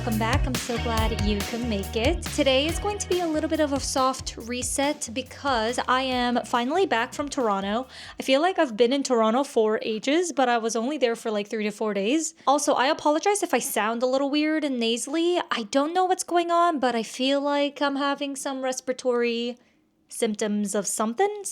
welcome back. I'm so glad you can make it. Today is going to be a little bit of a soft reset because I am finally back from Toronto. I feel like I've been in Toronto for ages, but I was only there for like 3 to 4 days. Also, I apologize if I sound a little weird and nasally. I don't know what's going on, but I feel like I'm having some respiratory symptoms of something.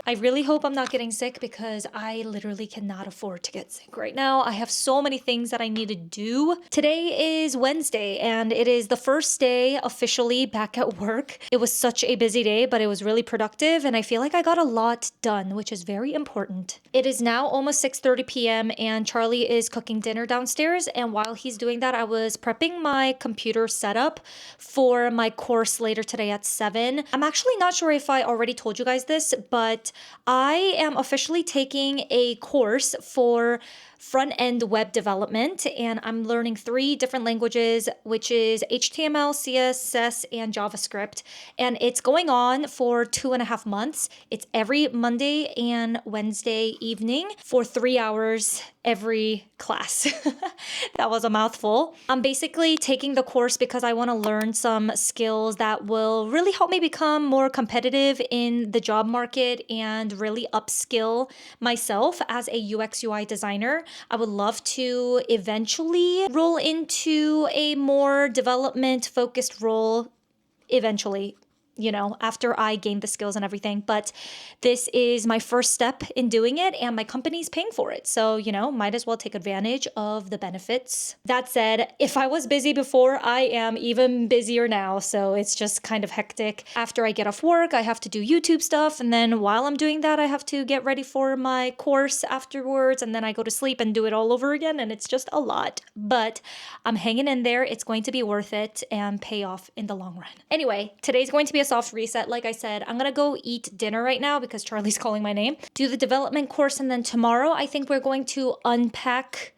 I really hope I'm not getting sick because I literally cannot afford to get sick right now. I have so many things that I need to do. Today is Wednesday and it is the first day officially back at work. It was such a busy day, but it was really productive and I feel like I got a lot done, which is very important. It is now almost 6:30 p.m. and Charlie is cooking dinner downstairs, and while he's doing that, I was prepping my computer setup for my course later today at 7. I'm actually not sure if I already told you guys this, but I am officially taking a course for front-end web development, and I'm learning 3 different languages, which is HTML, CSS, and JavaScript, and it's going on for 2.5 months. It's every Monday and Wednesday evening for 3 hours every class. That was a mouthful. I'm basically taking the course because I want to learn some skills that will really help me become more competitive in the job market and really upskill myself as a UX UI designer. I would love to eventually roll into a more development focused role eventually, after I gain the skills and everything. But this is my first step in doing it and my company's paying for it. So, might as well take advantage of the benefits. That said, if I was busy before, I am even busier now. So it's just kind of hectic. After I get off work, I have to do YouTube stuff. And then while I'm doing that, I have to get ready for my course afterwards. And then I go to sleep and do it all over again. And it's just a lot. But I'm hanging in there. It's going to be worth it and pay off in the long run. Anyway, today's going to be a soft reset. Like I said, I'm gonna go eat dinner right now because Charlie's calling my name, do the development course, and then tomorrow I think we're going to unpack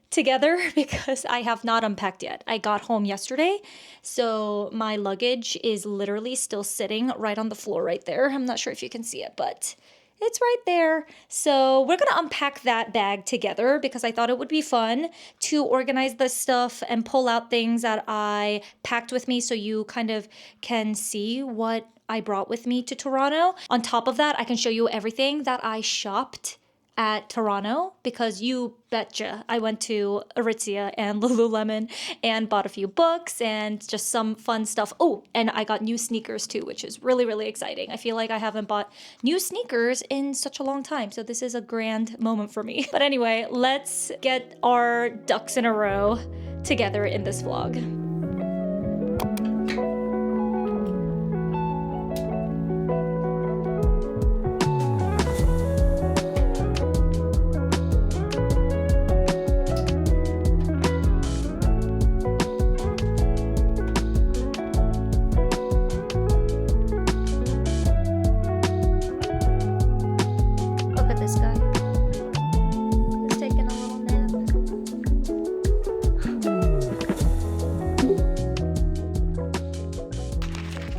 together because I have not unpacked yet. I got home yesterday, so my luggage is literally still sitting right on the floor right there. I'm not sure if you can see it, but it's right there. So we're gonna unpack that bag together because I thought it would be fun to organize this stuff and pull out things that I packed with me so you kind of can see what I brought with me to Toronto. On top of that, I can show you everything that I shopped at Toronto because you betcha I went to Aritzia and Lululemon and bought a few books and just some fun stuff. Oh, and I got new sneakers too, which is really, really exciting. I feel like I haven't bought new sneakers in such a long time, so this is a grand moment for me. But anyway, let's get our ducks in a row together in this vlog.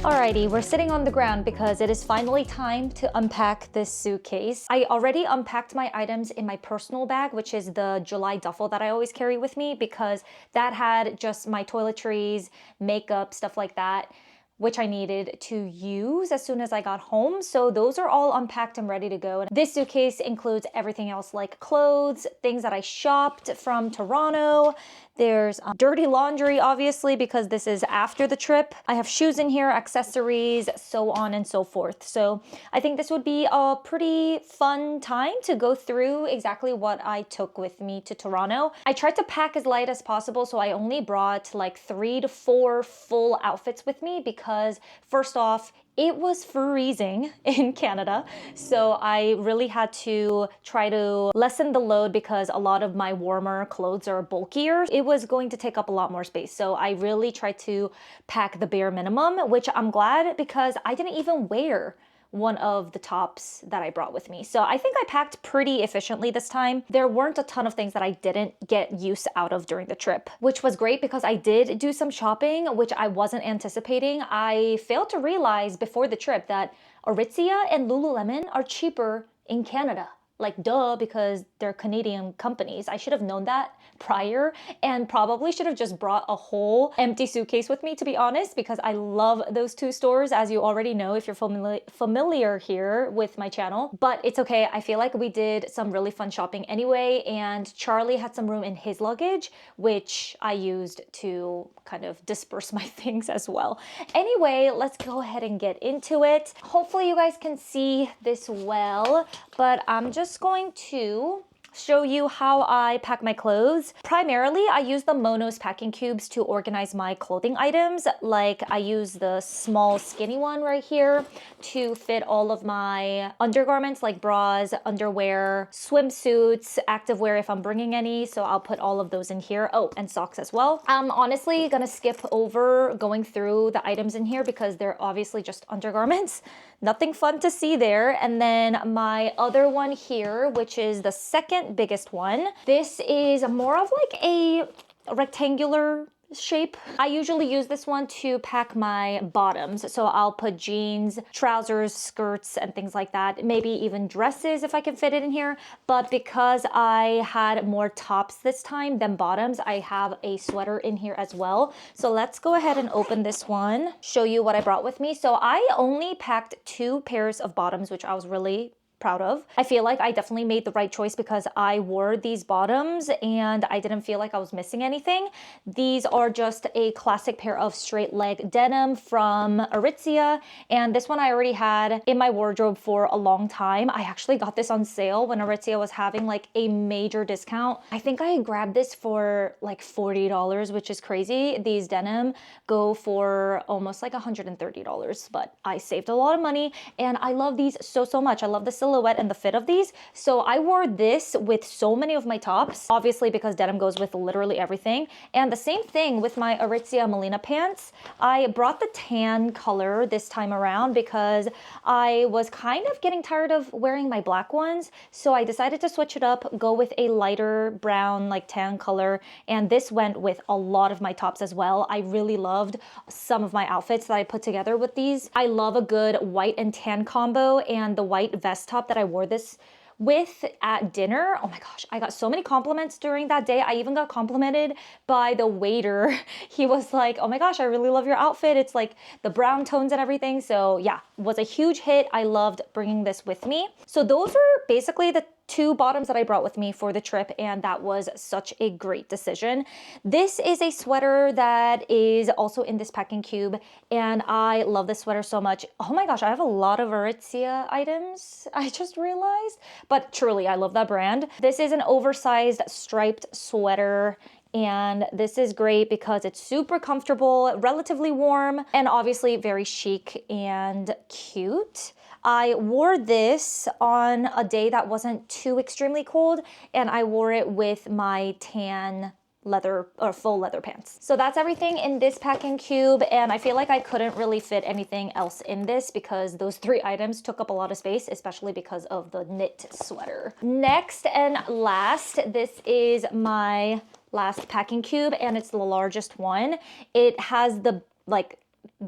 Alrighty, we're sitting on the ground because it is finally time to unpack this suitcase. I already unpacked my items in my personal bag, which is the July duffel that I always carry with me because that had just my toiletries, makeup, stuff like that, which I needed to use as soon as I got home. So those are all unpacked and ready to go. And this suitcase includes everything else like clothes, things that I shopped from Toronto. There's dirty laundry, obviously, because this is after the trip. I have shoes in here, accessories, so on and so forth. So I think this would be a pretty fun time to go through exactly what I took with me to Toronto. I tried to pack as light as possible, so I only brought like 3 to 4 full outfits with me because first off, it was freezing in Canada, so I really had to try to lessen the load because a lot of my warmer clothes are bulkier. It was going to take up a lot more space, so I really tried to pack the bare minimum, which I'm glad because I didn't even wear one of the tops that I brought with me. So I think I packed pretty efficiently this time. There weren't a ton of things that I didn't get use out of during the trip, which was great because I did do some shopping, which I wasn't anticipating. I failed to realize before the trip that Aritzia and Lululemon are cheaper in Canada. like duh, because they're Canadian companies. I should have known that prior and probably should have just brought a whole empty suitcase with me, to be honest, because I love those two stores, as you already know if you're familiar here with my channel. But it's okay. I feel like we did some really fun shopping anyway, and Charlie had some room in his luggage, which I used to kind of disperse my things as well. Anyway, let's go ahead and get into it. Hopefully you guys can see this well, but I'm just going to show you how I pack my clothes. Primarily, I use the Monos packing cubes to organize my clothing items. Like I use the small skinny one right here to fit all of my undergarments like bras, underwear, swimsuits, activewear if I'm bringing any. So I'll put all of those in here. Oh, and socks as well. I'm honestly gonna skip over going through the items in here because they're obviously just undergarments. Nothing fun to see there. And then my other one here, which is the second biggest one. This is more of like a rectangular shape. I usually use this one to pack my bottoms. So I'll put jeans, trousers, skirts, and things like that. Maybe even dresses if I can fit it in here. But because I had more tops this time than bottoms, I have a sweater in here as well. So let's go ahead and open this one, show you what I brought with me. So I only packed 2 pairs of bottoms, which I was really proud of. I feel like I definitely made the right choice because I wore these bottoms and I didn't feel like I was missing anything. These are just a classic pair of straight leg denim from Aritzia, and this one I already had in my wardrobe for a long time. I actually got this on sale when Aritzia was having like a major discount. I think I grabbed this for like $40, which is crazy. These denim go for almost like $130, but I saved a lot of money and I love these so much. I love the silhouette and the fit of these. So I wore this with so many of my tops, obviously because denim goes with literally everything. And the same thing with my Aritzia Melina pants. I brought the tan color this time around because I was kind of getting tired of wearing my black ones. So I decided to switch it up, go with a lighter brown, like tan color. And this went with a lot of my tops as well. I really loved some of my outfits that I put together with these. I love a good white and tan combo, and the white vest top that I wore this with at dinner. Oh my gosh, I got so many compliments during that day. I even got complimented by the waiter. He was like, oh my gosh, I really love your outfit. It's like the brown tones and everything. So yeah, was a huge hit. I loved bringing this with me. So those were basically the 2 bottoms that I brought with me for the trip, and that was such a great decision. This is a sweater that is also in this packing cube, and I love this sweater so much. Oh my gosh, I have a lot of Aritzia items, I just realized, but truly, I love that brand. This is an oversized striped sweater, and this is great because it's super comfortable, relatively warm, and obviously very chic and cute. I wore this on a day that wasn't too extremely cold, and I wore it with my tan leather or full leather pants. So that's everything in this packing cube, and I feel like I couldn't really fit anything else in this because those 3 items took up a lot of space, especially because of the knit sweater. Next and last, this is my last packing cube, and it's the largest one. It has the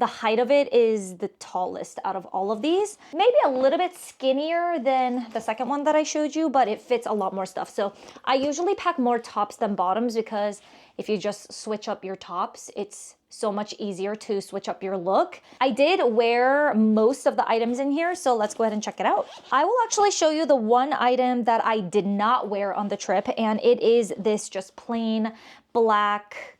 height of it is the tallest out of all of these. Maybe a little bit skinnier than the second one that I showed you, but it fits a lot more stuff. So I usually pack more tops than bottoms because if you just switch up your tops, it's so much easier to switch up your look. I did wear most of the items in here, so let's go ahead and check it out. I will actually show you the one item that I did not wear on the trip, and it is this just plain black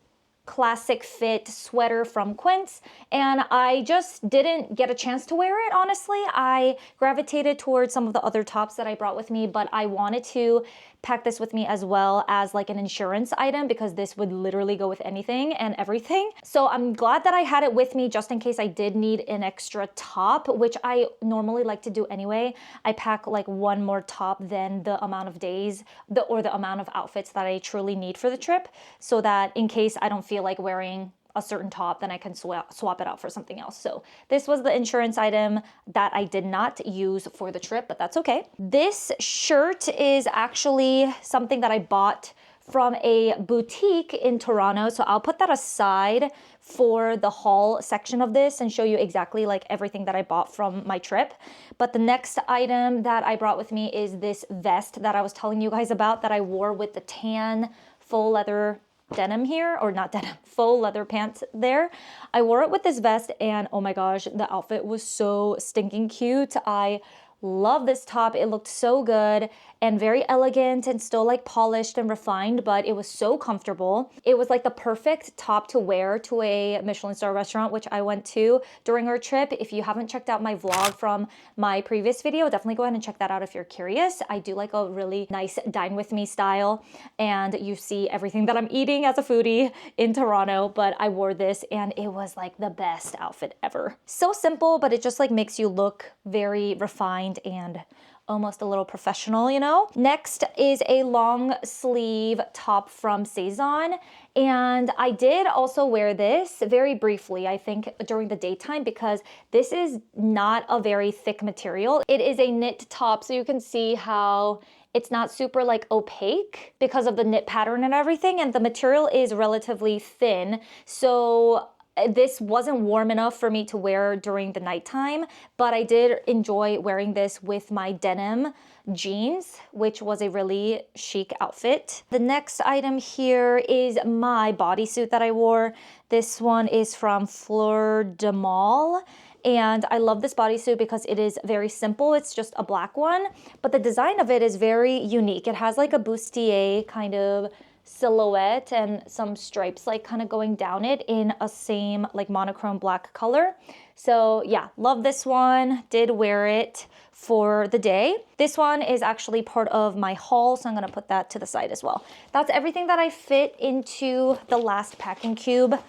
classic fit sweater from Quince, and I just didn't get a chance to wear it, honestly. I gravitated towards some of the other tops that I brought with me, but I wanted to pack this with me as well as like an insurance item because this would literally go with anything and everything. So I'm glad that I had it with me just in case I did need an extra top, which I normally like to do anyway. I pack like one more top than the amount of days or the amount of outfits that I truly need for the trip, so that in case I don't feel like wearing a certain top, then I can swap it out for something else. So this was the insurance item that I did not use for the trip, but that's okay. This shirt is actually something that I bought from a boutique in Toronto. So I'll put that aside for the haul section of this and show you exactly like everything that I bought from my trip. But the next item that I brought with me is this vest that I was telling you guys about that I wore with the tan faux leather denim here, or not denim, faux leather pants there. I wore it with this vest and oh my gosh, the outfit was so stinking cute. I love this top. It looked so good and very elegant and still like polished and refined, but it was so comfortable. It was like the perfect top to wear to a Michelin star restaurant, which I went to during our trip. If you haven't checked out my vlog from my previous video, definitely go ahead and check that out if you're curious. I do like a really nice dine with me style, and you see everything that I'm eating as a foodie in Toronto, but I wore this and it was like the best outfit ever. So simple, but it just like makes you look very refined and almost a little professional, you know? Next is a long sleeve top from Saison. And I did also wear this very briefly, I think during the daytime, because this is not a very thick material. It is a knit top, so you can see how it's not super like opaque because of the knit pattern and everything. And the material is relatively thin. So this wasn't warm enough for me to wear during the nighttime, but I did enjoy wearing this with my denim jeans, which was a really chic outfit. The next item here is my bodysuit that I wore. This one is from Fleur de Mal. And I love this bodysuit because it is very simple. It's just a black one, but the design of it is very unique. It has like a bustier kind of silhouette and some stripes like kind of going down it in a same like monochrome black color. So yeah, love this one. Did wear it for the day. This one is actually part of my haul, so I'm gonna put that to the side as well. That's everything that I fit into the last packing cube.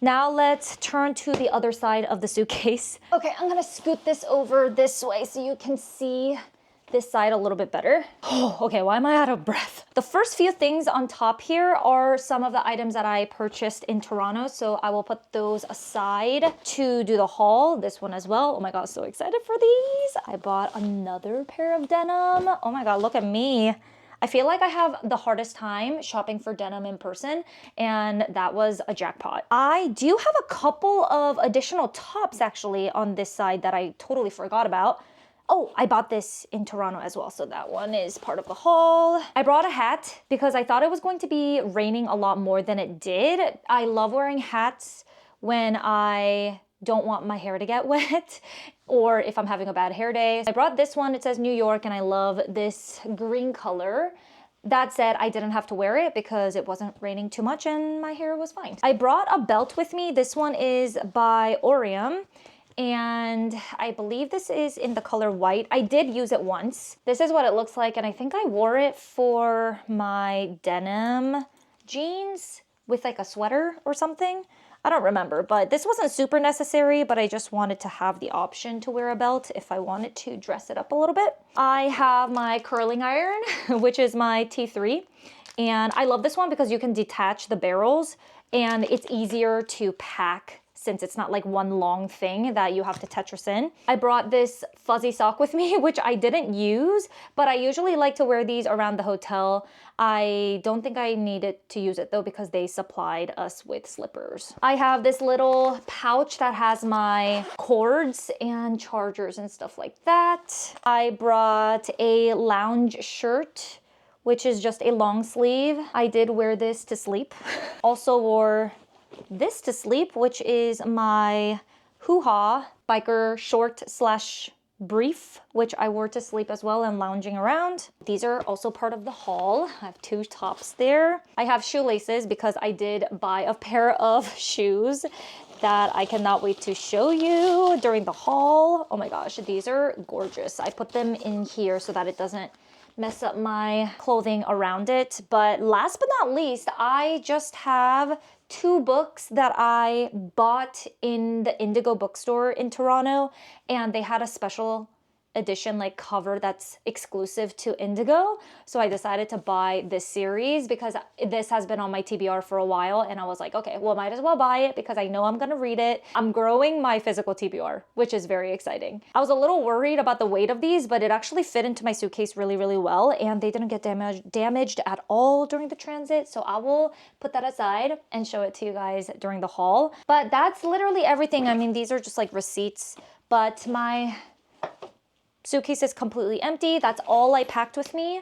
Now let's turn to the other side of the suitcase. Okay, I'm gonna scoot this over this way so you can see this side a little bit better. Oh, okay, why am I out of breath? The first few things on top here are some of the items that I purchased in Toronto, so I will put those aside to do the haul. This one as well. Oh my god, so excited for these. I bought another pair of denim. Oh my god, look at me. I feel like I have the hardest time shopping for denim in person, and that was a jackpot. I do have a couple of additional tops actually on this side that I totally forgot about. Oh, I bought this in Toronto as well, so that one is part of the haul. I brought a hat because I thought it was going to be raining a lot more than it did. I love wearing hats when I don't want my hair to get wet or if I'm having a bad hair day. I brought this one. It says New York, and I love this green color. That said, I didn't have to wear it because it wasn't raining too much and my hair was fine. I brought a belt with me. This one is by Orium, and I believe this is in the color white. I did use it once. This is what it looks like, and I think I wore it for my denim jeans with like a sweater or something. I don't remember, but this wasn't super necessary, but I just wanted to have the option to wear a belt if I wanted to dress it up a little bit. I have my curling iron, which is my T3, and I love this one because you can detach the barrels and it's easier to pack since it's not like one long thing that you have to Tetris in. I brought this fuzzy sock with me, which I didn't use, but I usually like to wear these around the hotel. I don't think I needed to use it though because they supplied us with slippers. I have this little pouch that has my cords and chargers and stuff like that. I brought a lounge shirt, which is just a long sleeve. I did wear this to sleep. Also wore this to sleep, which is my hoo-ha biker short slash brief, which I wore to sleep as well and lounging around. These are also part of the haul. I have two tops there. I have shoelaces because I did buy a pair of shoes that I cannot wait to show you during the haul. Oh my gosh, these are gorgeous. I put them in here so that it doesn't mess up my clothing around it. But last but not least, I just have two books that I bought in the Indigo bookstore in Toronto, and they had a special edition like cover that's exclusive to Indigo. So I decided to buy this series because this has been on my TBR for a while, and I was like, okay, well, might as well buy it because I know I'm gonna read it. I'm growing my physical TBR, which is very exciting. I was a little worried about the weight of these, but it actually fit into my suitcase really, really well, and they didn't get damaged at all during the transit. So I will put that aside and show it to you guys during the haul. But that's literally everything. I mean, these are just like receipts, but my suitcase is completely empty. That's all I packed with me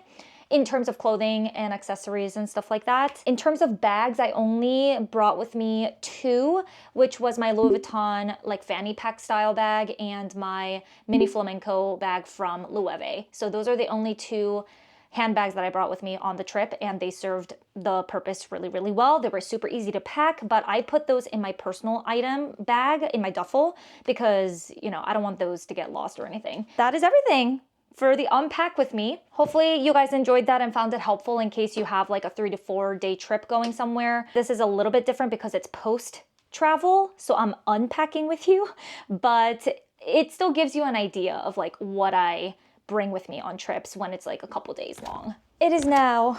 in terms of clothing and accessories and stuff like that. In terms of bags, I only brought with me 2, which was my Louis Vuitton like fanny pack style bag and my mini flamenco bag from Loewe. So those are the only 2 handbags that I brought with me on the trip, and they served the purpose really, really well. They were super easy to pack, but I put those in my personal item bag in my duffel because, you know, I don't want those to get lost or anything. That is everything for the unpack with me. Hopefully you guys enjoyed that and found it helpful in case you have like a 3 to 4 day trip going somewhere. This is a little bit different because it's post travel, so I'm unpacking with you, but it still gives you an idea of like what I bring with me on trips when it's like a couple days long. It is now,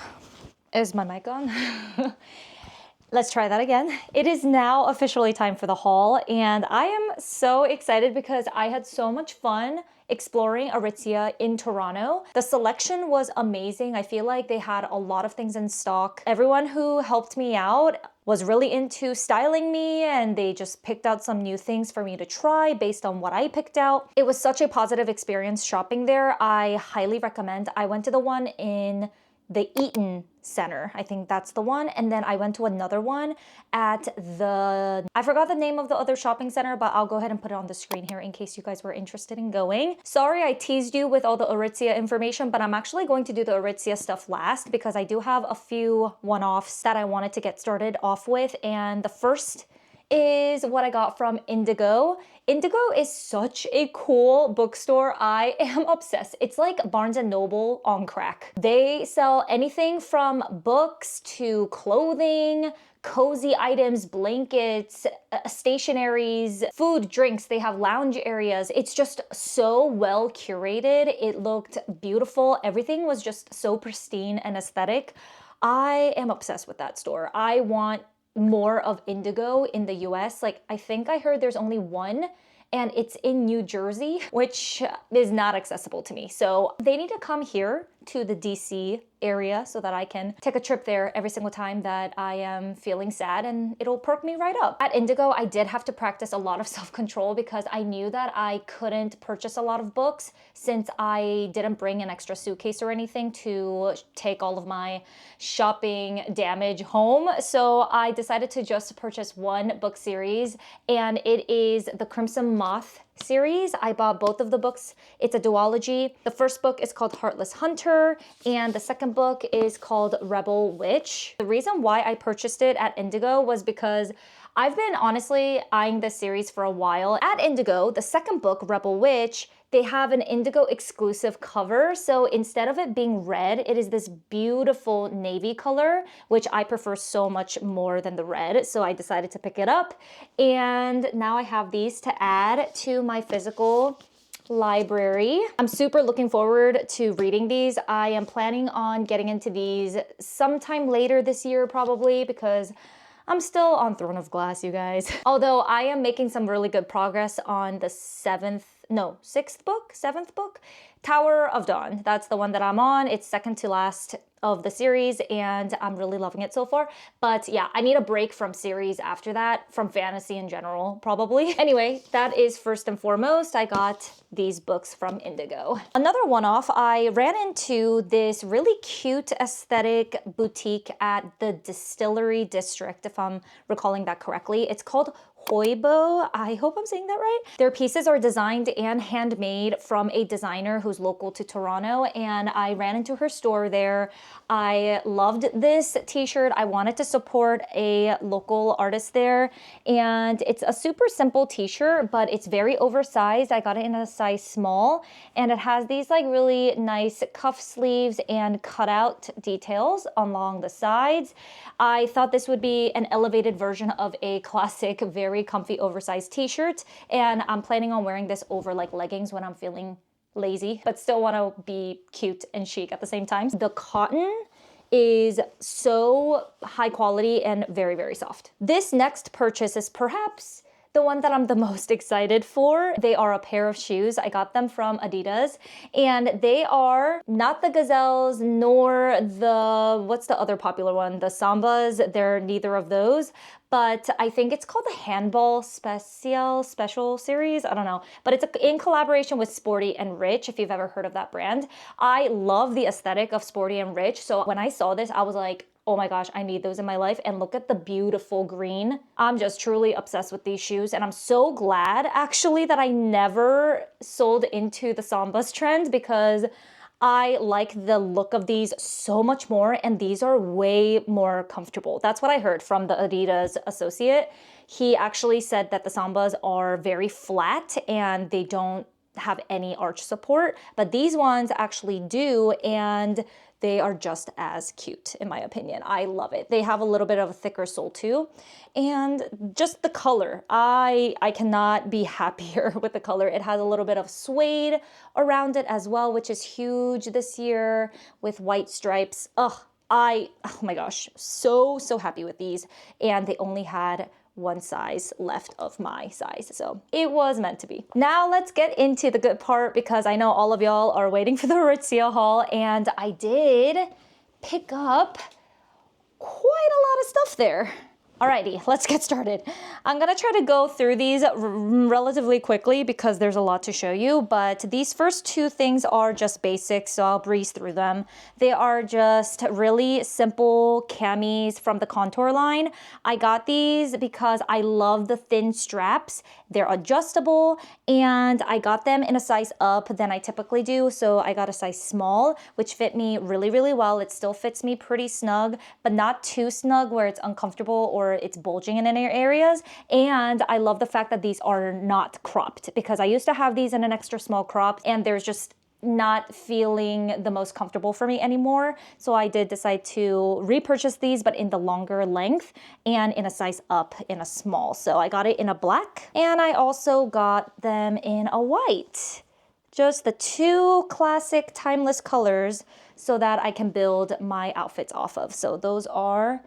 is my mic on? Let's try that again. It is now officially time for the haul, and I am so excited because I had so much fun exploring Aritzia in Toronto. The selection was amazing. I feel like they had a lot of things in stock. Everyone who helped me out was really into styling me, and they just picked out some new things for me to try based on what I picked out. It was such a positive experience shopping there. I highly recommend. I went to the one in the Eaton Center. I think that's the one. And then I went to another one at I forgot the name of the other shopping center, but I'll go ahead and put it on the screen here in case you guys were interested in going. Sorry, I teased you with all the Aritzia information, but I'm actually going to do the Aritzia stuff last because I do have a few one-offs that I wanted to get started off with. And the first is what I got from Indigo. Indigo is such a cool bookstore. I am obsessed. It's like Barnes & Noble on crack. They sell anything from books to clothing, cozy items, blankets, stationaries, food, drinks. They have lounge areas. It's just so well curated. It looked beautiful. Everything was just so pristine and aesthetic. I am obsessed with that store. I want more of Indigo in the US. Like, I think I heard there's only one, and it's in New Jersey, which is not accessible to me. So they need to come here to the DC area so that I can take a trip there every single time that I am feeling sad, and it'll perk me right up. At Indigo, I did have to practice a lot of self-control because I knew that I couldn't purchase a lot of books since I didn't bring an extra suitcase or anything to take all of my shopping damage home. So I decided to just purchase one book series, and it is the Crimson Moth series. I bought both of the books. It's a duology. The first book is called Heartless Hunter, and the second book is called Rebel Witch. The reason why I purchased it at Indigo was because I've been honestly eyeing this series for a while. At Indigo, the second book, Rebel Witch, they have an Indigo exclusive cover. So instead of it being red, it is this beautiful navy color, which I prefer so much more than the red. So I decided to pick it up. And now I have these to add to my physical library. I'm super looking forward to reading these. I am planning on getting into these sometime later this year, probably, because I'm still on Throne of Glass, you guys. Although I am making some really good progress on the seventh book, Tower of Dawn. That's the one that I'm on. It's second to last of the series, and I'm really loving it so far. But yeah, I need a break from series after that, from fantasy in general, probably. Anyway, that is first and foremost. I got these books from Indigo. Another one-off, I ran into this really cute aesthetic boutique at the Distillery District, if I'm recalling that correctly. It's called Hoibo. I hope I'm saying that right. Their pieces are designed and handmade from a designer who's local to Toronto, and I ran into her store there. I loved this t-shirt. I wanted to support a local artist there, and it's a super simple t-shirt, but it's very oversized. I got it in a size small, and it has these like really nice cuff sleeves and cutout details along the sides. I thought this would be an elevated version of a classic, very comfy oversized t-shirt, and I'm planning on wearing this over like leggings when I'm feeling lazy, but still want to be cute and chic at the same time. The cotton is so high quality and very, very soft. This next purchase is perhaps the one that I'm the most excited for. They are a pair of shoes. I got them from Adidas, and they are not the Gazelles nor what's the other popular one? The Sambas. They're neither of those, but I think it's called the Handball Special Series. I don't know, but it's in collaboration with Sporty and Rich, if you've ever heard of that brand. I love the aesthetic of Sporty and Rich, so when I saw this, I was like, oh my gosh, I need those in my life. And look at the beautiful green. I'm just truly obsessed with these shoes. And I'm so glad actually that I never sold into the Sambas trend, because I like the look of these so much more, and these are way more comfortable. That's what I heard from the Adidas associate. He actually said that the Sambas are very flat and they don't have any arch support, but these ones actually do, and they are just as cute in my opinion. I love it. They have a little bit of a thicker sole too, and just the color. I cannot be happier with the color. It has a little bit of suede around it as well, which is huge this year with white stripes. Oh my gosh, so happy with these, and they only had one size left of my size, so it was meant to be. Now let's get into the good part, because I know all of y'all are waiting for the Aritzia haul, and I did pick up quite a lot of stuff there. Alrighty, let's get started. I'm gonna try to go through these relatively quickly because there's a lot to show you, but these first two things are just basics, so I'll breeze through them. They are just really simple camis from the Contour line. I got these because I love the thin straps. They're adjustable, and I got them in a size up than I typically do, so I got a size small, which fit me really, really well. It still fits me pretty snug, but not too snug where it's uncomfortable or it's bulging in any areas. And I love the fact that these are not cropped, because I used to have these in an extra small crop, and there's just not feeling the most comfortable for me anymore. So I did decide to repurchase these, but in the longer length and in a size up in a small. So I got it in a black, and I also got them in a white. Just the two classic timeless colors so that I can build my outfits off of. So those are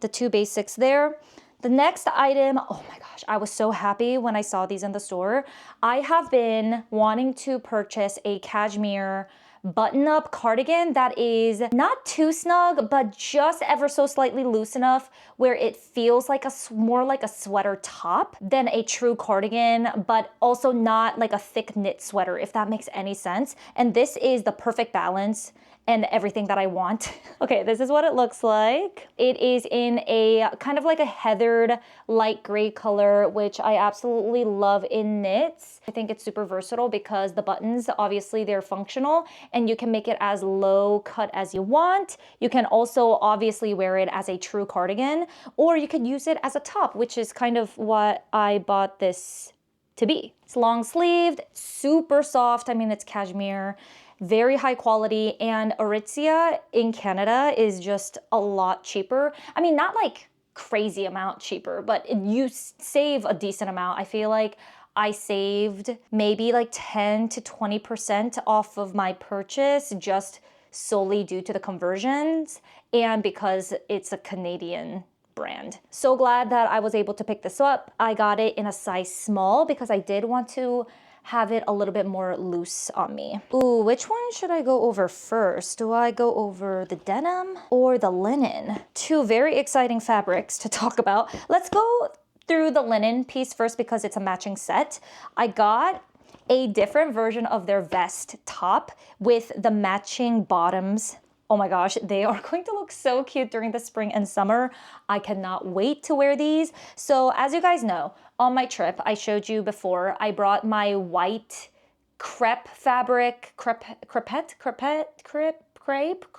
the two basics there. The next item, oh my gosh, I was so happy when I saw these in the store. I have been wanting to purchase a cashmere button-up cardigan that is not too snug, but just ever so slightly loose enough where it feels like more like a sweater top than a true cardigan, but also not like a thick knit sweater, if that makes any sense. And this is the perfect balance and everything that I want. Okay, this is what it looks like. It is in a kind of like a heathered light gray color, which I absolutely love in knits. I think it's super versatile because the buttons, obviously they're functional, and you can make it as low cut as you want. You can also obviously wear it as a true cardigan, or you could use it as a top, which is kind of what I bought this to be. It's long sleeved, super soft. I mean, it's cashmere, very high quality, and Aritzia in Canada is just a lot cheaper. I mean, not like crazy amount cheaper, but you save a decent amount. I feel like I saved maybe like 10 to 20% off of my purchase just solely due to the conversions and because it's a Canadian brand. So glad that I was able to pick this up. I got it in a size small because I did want to have it a little bit more loose on me. Ooh, which one should I go over first? Do I go over the denim or the linen? Two very exciting fabrics to talk about. Let's go through the linen piece first because it's a matching set. I got a different version of their vest top with the matching bottoms. Oh my gosh, they are going to look so cute during the spring and summer. I cannot wait to wear these. So as you guys know, on my trip, I showed you before, I brought my white crepe fabric, crepe,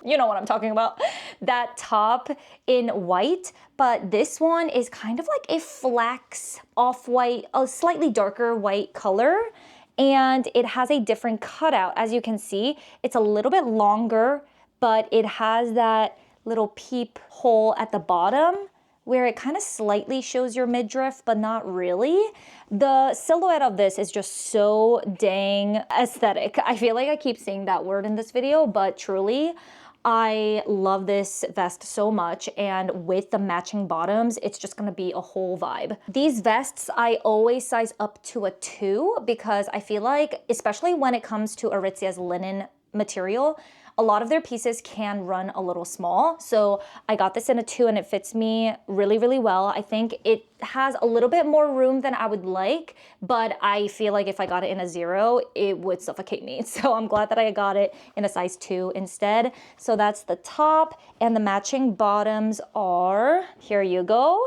you know what I'm talking about, that top in white, but this one is kind of like a flax off-white, a slightly darker white color, and it has a different cutout. As you can see, it's a little bit longer, but it has that little peep hole at the bottom where it kind of slightly shows your midriff, but not really. The silhouette of this is just so dang aesthetic. I feel like I keep saying that word in this video, but truly, I love this vest so much, and with the matching bottoms, it's just gonna be a whole vibe. These vests, I always size up to a 2 because I feel like, especially when it comes to Aritzia's linen material, a lot of their pieces can run a little small. So I got this in a 2 and it fits me really, really well. I think it has a little bit more room than I would like, but I feel like if I got it in a 0, it would suffocate me. So I'm glad that I got it in a size 2 instead. So that's the top, and the matching bottoms are, here you go.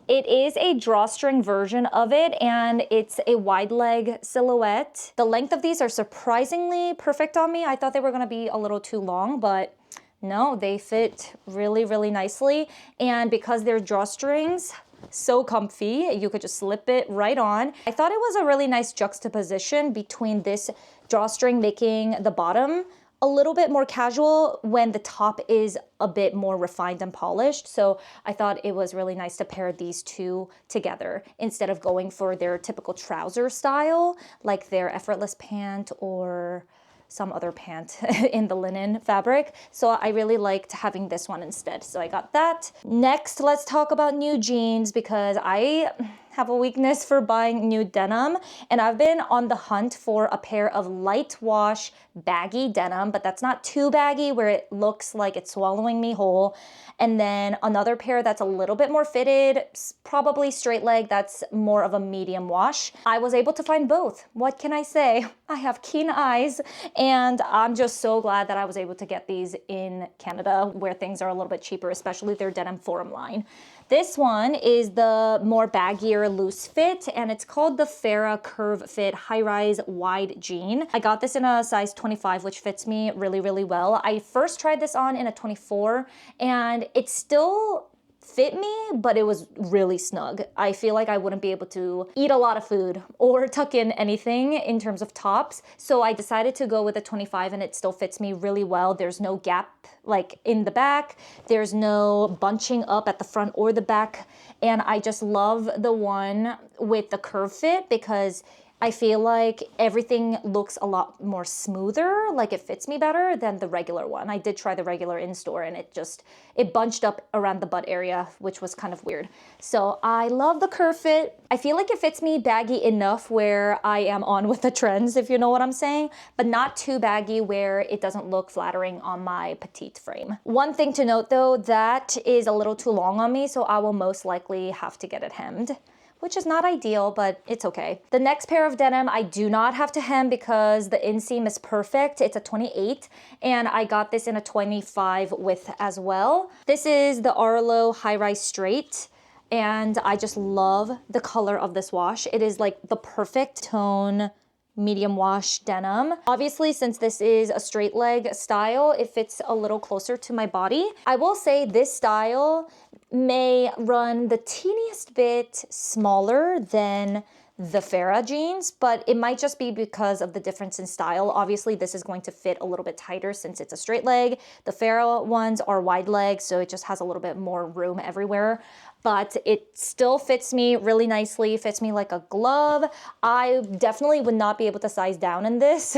It is a drawstring version of it, and it's a wide leg silhouette. The length of these are surprisingly perfect on me. I thought they were gonna be a little too long, but no, they fit really, really nicely. And because they're drawstrings, so comfy, you could just slip it right on. I thought it was a really nice juxtaposition between this drawstring making the bottom a little bit more casual when the top is a bit more refined and polished. So I thought it was really nice to pair these two together instead of going for their typical trouser style, like their effortless pant or some other pant in the linen fabric. So I really liked having this one instead. So I got that. Next, let's talk about new jeans, because I have a weakness for buying new denim, and I've been on the hunt for a pair of light wash baggy denim, but that's not too baggy where it looks like it's swallowing me whole. And then another pair that's a little bit more fitted, probably straight leg, that's more of a medium wash. I was able to find both. What can I say? I have keen eyes, and I'm just so glad that I was able to get these in Canada where things are a little bit cheaper, especially their denim forum line. This one is the more baggier loose fit, and it's called the Farrah Curve Fit High Rise Wide Jean. I got this in a size 25, which fits me really, really well. I first tried this on in a 24, and it still fit me, but it was really snug. I feel like I wouldn't be able to eat a lot of food or tuck in anything in terms of tops. So I decided to go with a 25, and it still fits me really well. There's no gap like in the back. There's no bunching up at the front or the back. And I just love the one with the curve fit because I feel like everything looks a lot more smoother, like it fits me better than the regular one. I did try the regular in store, and it bunched up around the butt area, which was kind of weird. So I love the curve fit. I feel like it fits me baggy enough where I am on with the trends, if you know what I'm saying, but not too baggy where it doesn't look flattering on my petite frame. One thing to note though, that is a little too long on me, so I will most likely have to get it hemmed, which is not ideal, but it's okay. The next pair of denim, I do not have to hem because the inseam is perfect. It's a 28, and I got this in a 25 width as well. This is the Arlo High Rise Straight, and I just love the color of this wash. It is like the perfect tone medium wash denim. Obviously, since this is a straight leg style, it fits a little closer to my body. I will say this style may run the teeniest bit smaller than the Farrah jeans, but it might just be because of the difference in style. Obviously, this is going to fit a little bit tighter since it's a straight leg. The Farrah ones are wide leg, so it just has a little bit more room everywhere. But it still fits me really nicely, fits me like a glove. I definitely would not be able to size down in this.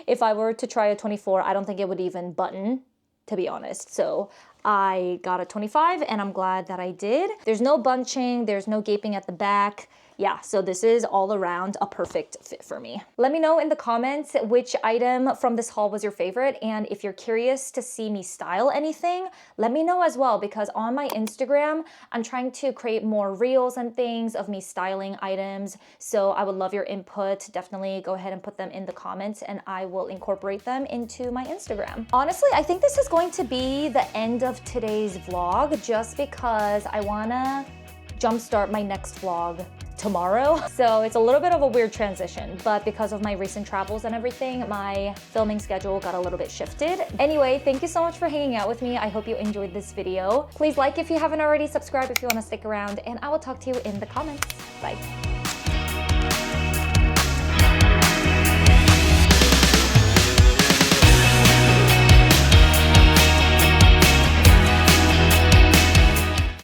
If I were to try a 24, I don't think it would even button, to be honest. So I got a 25, and I'm glad that I did. There's no bunching, there's no gaping at the back. Yeah, so this is all around a perfect fit for me. Let me know in the comments which item from this haul was your favorite, and if you're curious to see me style anything, let me know as well, because on my Instagram, I'm trying to create more reels and things of me styling items, so I would love your input. Definitely go ahead and put them in the comments, and I will incorporate them into my Instagram. Honestly, I think this is going to be the end of today's vlog, just because I wanna jumpstart my next vlog tomorrow. So it's a little bit of a weird transition, but because of my recent travels and everything, my filming schedule got a little bit shifted. Anyway, thank you so much for hanging out with me. I hope you enjoyed this video. Please like if you haven't already, subscribe if you want to stick around, and I will talk to you in the comments. Bye.